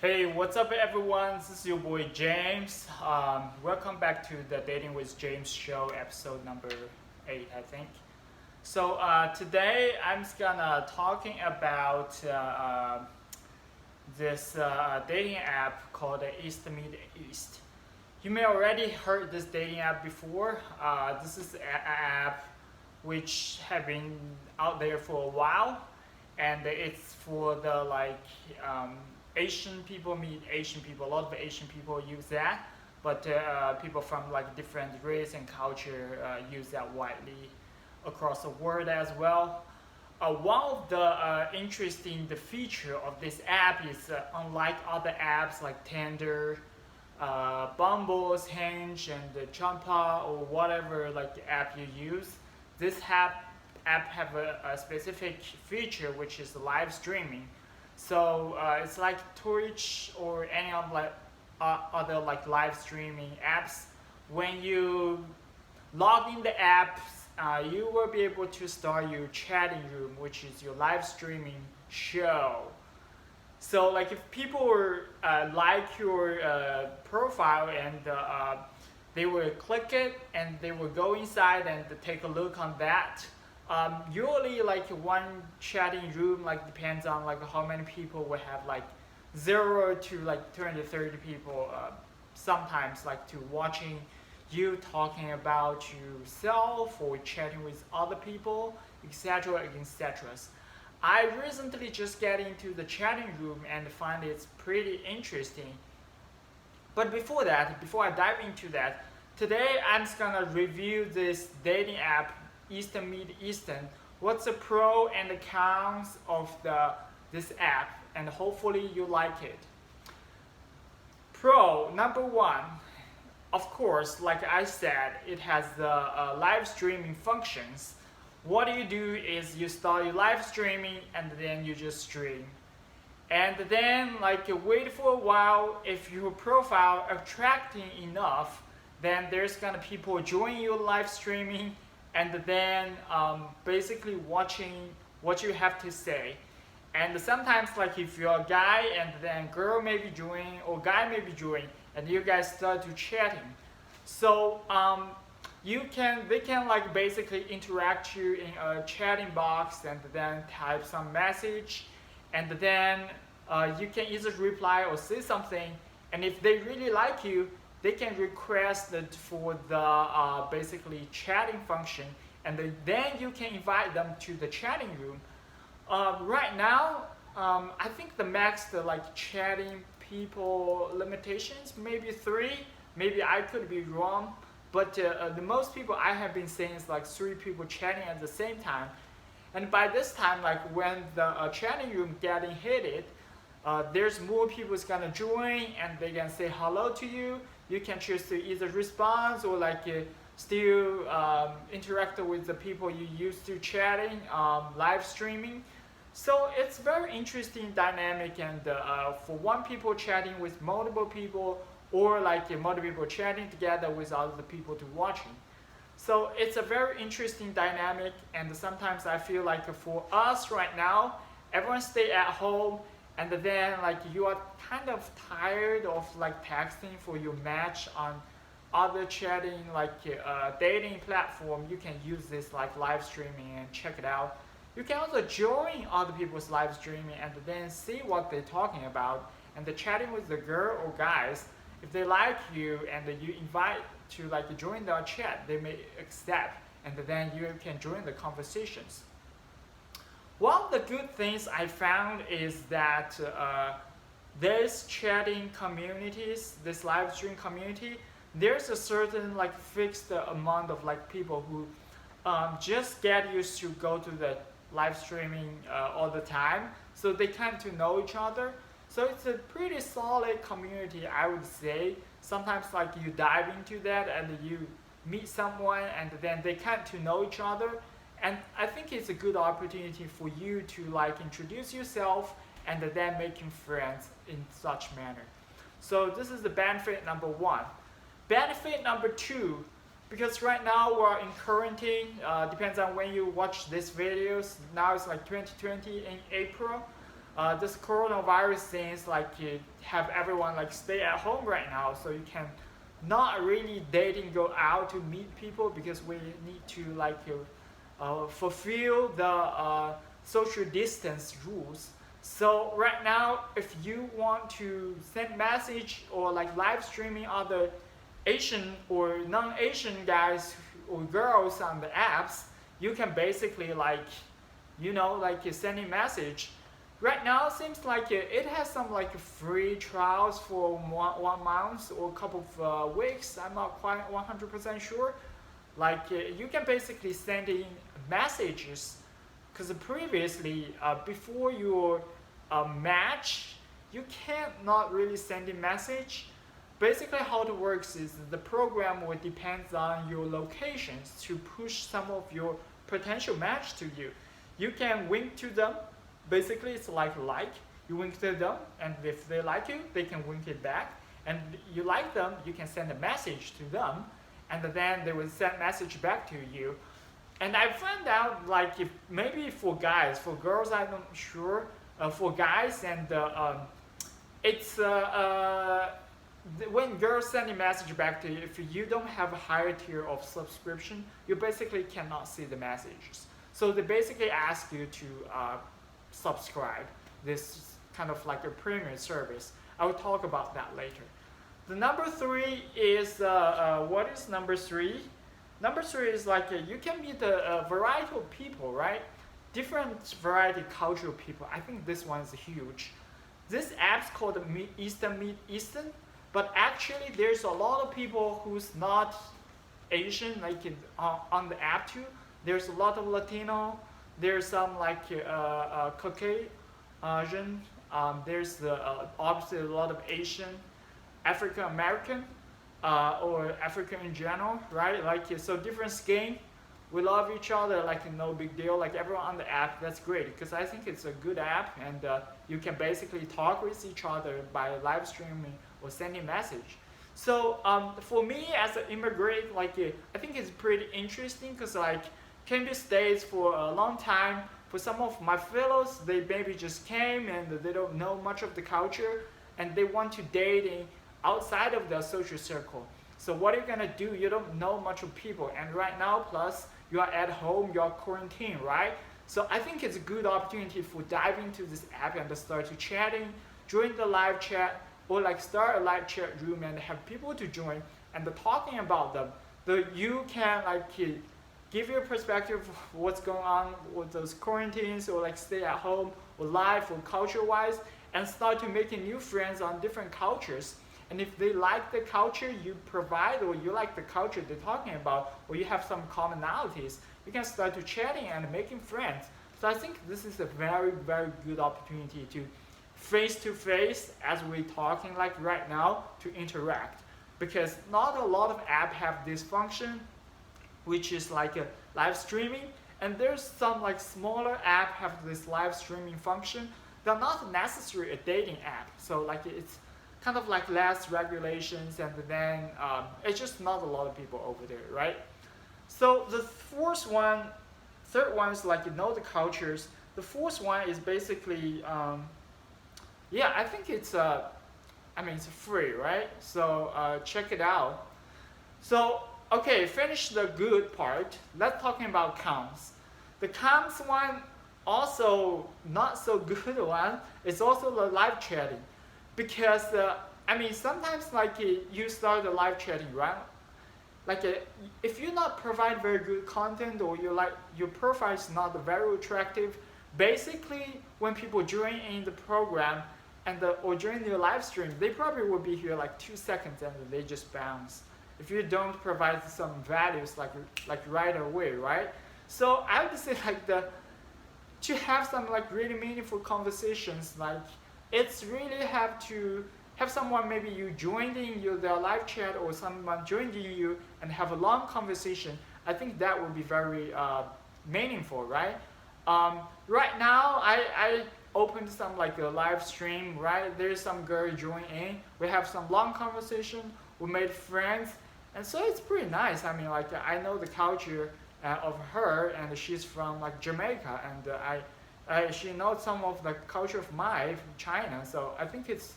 Hey, what's up everyone? This is your boy James. Welcome back to the Dating with James show, episode number 8, I think. So today I'm just gonna talking about this dating app called EastMeetEast. You may already heard this dating app before. This is an app which have been out there for a while, and it's for the Asian people meet Asian people. A lot of Asian people use that, but people from like different race and culture use that widely across the world as well. One of the interesting the feature of this app is unlike other apps like Tinder, Bumble's Hinge, and the Champa or whatever like app you use. This app have a specific feature which is live streaming. So it's like Twitch or any of other like live streaming apps. When you log in the apps, you will be able to start your chatting room, which is your live streaming show. So like if people were like your profile and they will click it and they will go inside and take a look on that. Usually like one chatting room like depends on like how many people will have like 0 to like 230 people sometimes like to watching you talking about yourself or chatting with other people, etc, etc. I recently just get into the chatting room and find it's pretty interesting. But before that, before I dive into that, today I'm just gonna review this dating app EastMeetEast. What's the pro and the cons of this app, and hopefully you like it. Pro number 1, of course, like I said, it has the live streaming functions. What you do is you start your live streaming and then you just stream. And then like wait for a while. If your profile attracting enough, then there's gonna people join your live streaming and then basically watching what you have to say. And sometimes like if you're a guy and then girl may be joining or guy may be joining and you guys start to chatting. So they can like basically interact you in a chatting box and then type some message, and then you can either reply or say something, and if they really like you, they can request it for the basically chatting function, and then you can invite them to the chatting room. Right now, I think the max the like chatting people limitations maybe 3. Maybe I could be wrong, but the most people I have been seeing is like 3 people chatting at the same time. And by this time, like when the chatting room getting heated, there's more people is gonna join and they can say hello to you. You can choose to either respond or like still interact with the people you used to chatting, live streaming. So it's very interesting dynamic, and for one people chatting with multiple people, or like multiple people chatting together with other people to watching. So it's a very interesting dynamic, and sometimes I feel like for us right now, everyone stay at home, and then like you are kind of tired of like texting for your match on other chatting like dating platform. You can use this like live streaming and check it out. You can also join other people's live streaming and then see what they're talking about, and the chatting with the girl or guys. If they like you and you invite to like join their chat, they may accept, and then you can join the conversations. One of the good things I found is that there's chatting communities, this live stream community, there's a certain like fixed amount of like people who just get used to go to the live streaming all the time, so they kind to know each other. So it's a pretty solid community, I would say. Sometimes like you dive into that and you meet someone and then they kind to know each other. And I think it's a good opportunity for you to like introduce yourself and then making friends in such manner. So this is the benefit number 1. Benefit number 2, because right now we're in quarantine, depends on when you watch these videos. Now it's like 2020 in April. this coronavirus things like have everyone like stay at home right now, so you can not really dating go out to meet people because we need to like fulfill the social distance rules. So right now, if you want to send message or like live streaming other Asian or non-Asian guys or girls on the apps, you can basically like, like sending message. Right now, it seems like it has some like free trials for 1 month or a couple of weeks. I'm not quite 100% sure. Like you can basically send in messages, because previously before your match, you can't not really send a message. Basically, how it works is the program will depend on your locations to push some of your potential match to you. You can wink to them. Basically, it's like you wink to them, and if they like you, they can wink it back. And you like them, you can send a message to them, and then they will send message back to you. And I found out like if maybe for guys, for girls, I'm not sure. For guys, and it's when girls send a message back to you, if you don't have a higher tier of subscription, you basically cannot see the messages. So they basically ask you to subscribe. This kind of like a premium service. I will talk about that later. The number 3 is what is number 3? Number 3 is like you can meet a variety of people, right? Different variety cultural people. I think this one is huge. This app's called EastMeetEast, but actually there's a lot of people who's not Asian, like on the app too. There's a lot of Latino. There's some like Caucasian. There's obviously a lot of Asian, African American, or African in general, right? Like so different skin. We love each other, like no big deal. Like everyone on the app, that's great because I think it's a good app, and you can basically talk with each other by live streaming or sending message. So for me as an immigrant, like I think it's pretty interesting because like came to States for a long time. For some of my fellows, they maybe just came and they don't know much of the culture, and they want to date outside of their social circle. So what are you gonna do? You don't know much of people, and right now, plus you are at home, you are quarantined, right? So I think it's a good opportunity for diving into this app and start to chatting, join the live chat, or like start a live chat room and have people to join and talking about them. So you can like give your perspective of what's going on with those quarantines or like stay at home or life or culture wise, and start to making new friends on different cultures. And if they like the culture you provide, or you like the culture they're talking about, or you have some commonalities, you can start to chatting and making friends. So I think this is a very, very good opportunity to face-to-face, as we're talking like right now, to interact. Because not a lot of apps have this function, which is like a live streaming. And there's some like smaller app have this live streaming function. They're not necessarily a dating app. So like it's kind of like less regulations, and then it's just not a lot of people over there, right? So the third one is like the cultures. The fourth one is basically, yeah, I think it's it's free, right? So check it out. So okay, finish the good part. Let's talking about cons. The cons one, also not so good one, is also the live chatting. Because sometimes like you start the live chatting, right? Like if you not provide very good content, or your profile is not very attractive, basically when people join in the program or join your live stream, they probably will be here like 2 seconds and they just bounce. If you don't provide some values like right away, right? So I would say like to have some like really meaningful conversations, like it's really have to have someone, maybe you joined in their live chat, or someone joined you and have a long conversation. I think that would be very meaningful, right? Right now, I opened some like a live stream, right? There's some girl join in. We have some long conversation. We made friends, and so it's pretty nice. I know the culture of her, and she's from like Jamaica, and she knows some of the culture of Mai from China, so I think it's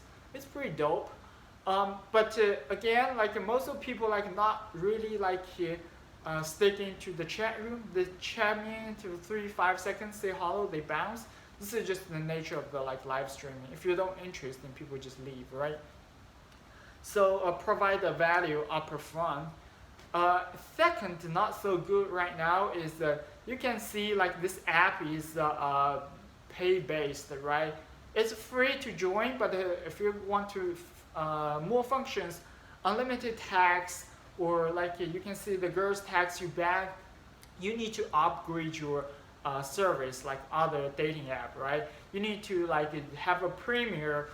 pretty dope. But again, like most of people like not really like sticking to the chat room. They chat me into 3 5 seconds, say hello, they bounce. This is just the nature of the like live streaming. If you don't interest, then people just leave, right? So provide the value upper front. Second, not so good right now is you can see like this app is pay based, right? It's free to join, but if you want to more functions, unlimited tags, or like you can see the girls tags you back, you need to upgrade your service like other dating app, right? You need to like have a premier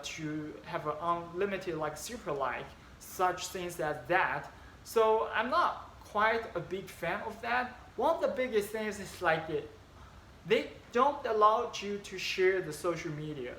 to have an unlimited like super like such things as that. So I'm not quite a big fan of that. One of the biggest things is like they don't allow you to share the social media.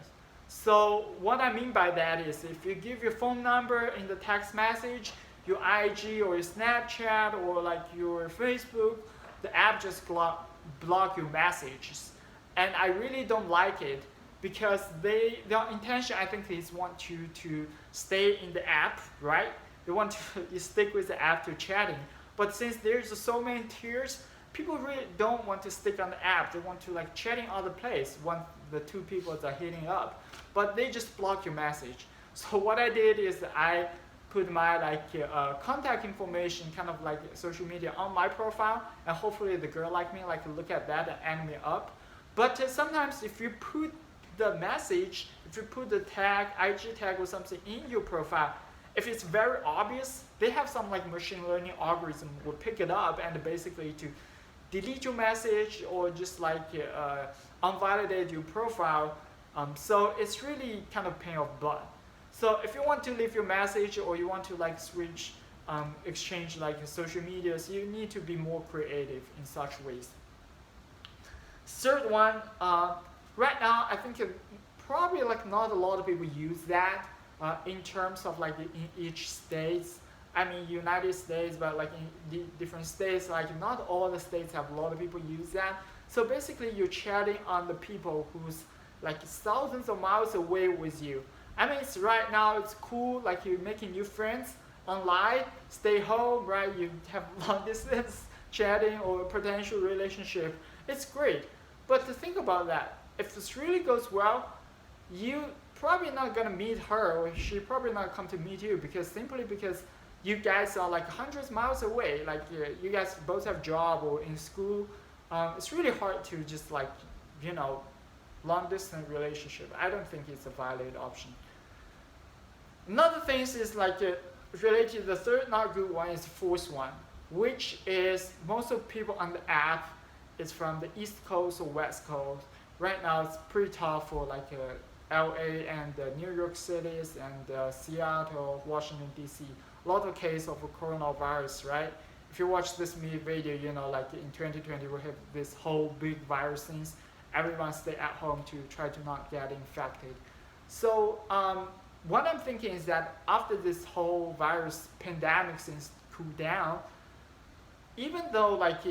So what I mean by that is if you give your phone number in the text message, your IG or your Snapchat or like your Facebook, the app just block your messages. And I really don't like it because their intention I think is want you to stay in the app, right? They want to you stick with the app to chatting. But since there's so many tiers, people really don't want to stick on the app. They want to like chatting other place when the two people are hitting up. But they just block your message. So what I did is I put my like contact information, kind of like social media on my profile, and hopefully the girl like me like look at that and add me up. But sometimes if you put the message, if you put the tag, IG tag or something in your profile, if it's very obvious, they have some like machine learning algorithm will pick it up and basically to delete your message or just like unvalidate your profile. So it's really kind of pain of butt. So if you want to leave your message or you want to like switch, exchange like social medias, you need to be more creative in such ways. Third one, right now I think probably like not a lot of people use that in terms of like in each states. I mean United States, but like in different states, like not all the states have a lot of people use that. So basically you're chatting on the people who's like thousands of miles away with you. I mean, it's right now it's cool, like you're making new friends online, stay home, right? You have long distance chatting or potential relationship. It's great. But to think about that, if this really goes well, you probably not gonna meet her or she probably not come to meet you because simply because you guys are like hundreds of miles away, like you guys both have job or in school. It's really hard to just like, you know, long distance relationship. I don't think it's a valid option. Another thing is like related to the third not good one is the fourth one, which is most of people on the app is from the East Coast or West Coast. Right now it's pretty tough for like LA and New York cities and Seattle, Washington DC. A lot of cases of coronavirus, right? If you watch this video, you know like in 2020 we have this whole big virus things. Everyone stay at home to try to not get infected. So what I'm thinking is that after this whole virus pandemic since cool down, even though like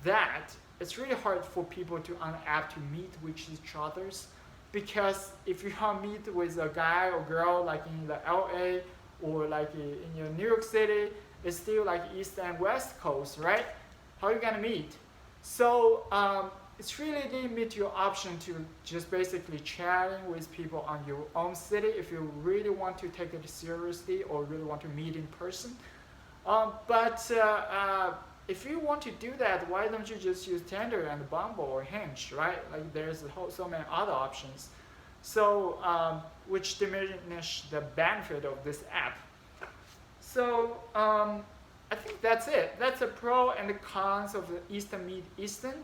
that, it's really hard for people to on app to meet with each others because if you meet with a guy or girl like in the LA or like in your New York City, it's still like East and West Coast, right? How are you gonna meet? So it's really limit your option to just basically chatting with people on your own city if you really want to take it seriously or really want to meet in person. But if you want to do that, why don't you just use Tinder and Bumble or Hinge, right? Like there's so many other options. So which diminish the benefit of this app. So I think that's it. That's the pro and the cons of the EastMeetEast.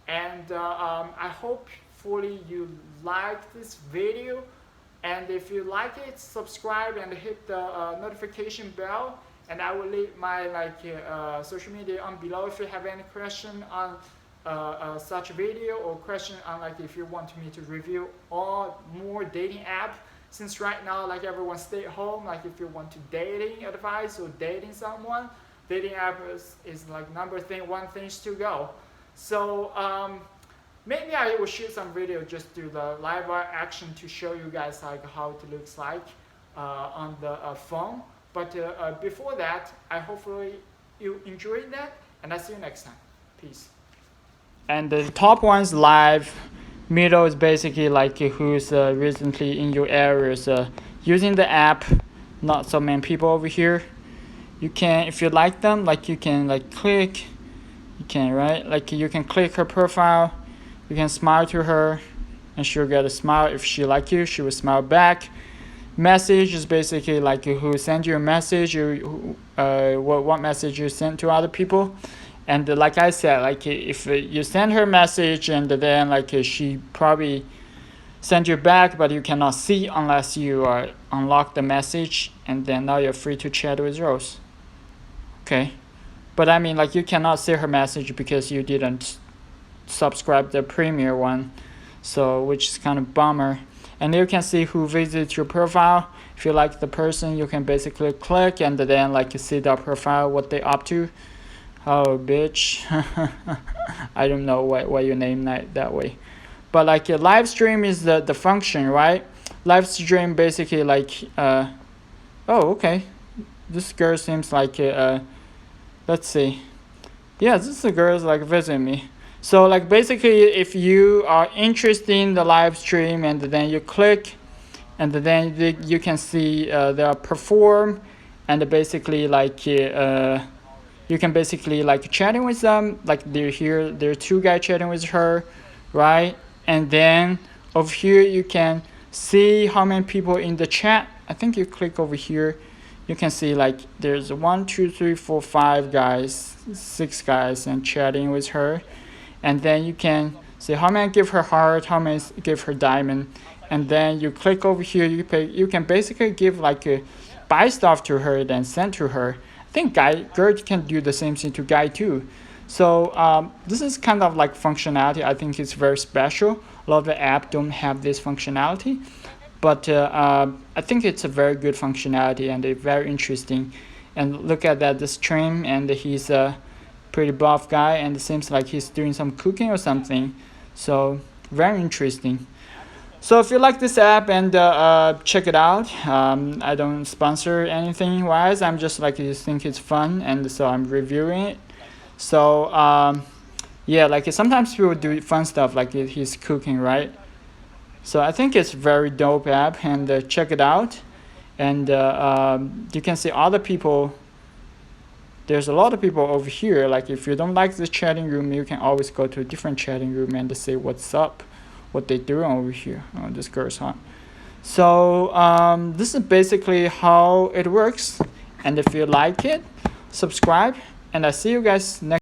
And I hope fully you like this video, and if you like it, subscribe and hit the notification bell, and I will leave my like social media on below if you have any question on such video or question on like if you want me to review all more dating app, since right now like everyone stay at home, like if you want to dating advice or dating someone, dating app is like one thing to go. So Maybe I will shoot some video just do the live action to show you guys like how it looks like on the phone. But before that, I hopefully you enjoyed that, and I'll see you next time. Peace. And the top one's live. Middle is basically like who's recently in your areas using the app. Not so many people over here. You can, if you like them, like you can like click. You can, right? Like you can click her profile. You can smile to her, and she'll get a smile. If she like you, she will smile back. Message is basically like who send you a message, what message you send to other people. And like I said, like if you send her message and then like she probably send you back, but you cannot see unless you unlock the message, and then now you're free to chat with Rose. Okay, but I mean like you cannot see her message because you didn't subscribe the premier one, so which is kind of bummer. And you can see who visits your profile. If you like the person, you can basically click and then like you see their profile, what they up to. Oh bitch. I don't know why you name that way, but like a live stream is the function, right? Live stream basically like oh okay, this girl seems like let's see, yeah, this is a girl's like visiting me. So like basically if you are interested in the live stream and then you click and then you can see they perform, and basically like you can basically like chatting with them, like they're here, there are two guys chatting with her, right? And then over here you can see how many people in the chat. I think you click over here, you can see like there's 1 2 3 4 5 guys, 6 guys and chatting with her. And then you can see how many give her heart, how many give her diamond, and then you click over here. You can basically give like buy stuff to her, then send to her. I think girl can do the same thing to guy too. So this is kind of like functionality. I think it's very special. A lot of the app don't have this functionality, but I think it's a very good functionality and it's very interesting. And look at that, this trim, and he's pretty buff guy, and it seems like he's doing some cooking or something, so very interesting. So if you like this app, and check it out. I don't sponsor anything wise, I'm just like you think it's fun, and so I'm reviewing it. So yeah, like sometimes people do fun stuff like he's cooking, right? So I think it's very dope app, and check it out. And you can see other people. There's a lot of people over here. Like if you don't like the chatting room, you can always go to a different chatting room and say what's up, what they doing over here. Oh, this girl's hot. So this is basically how it works. And if you like it, subscribe, and I see you guys next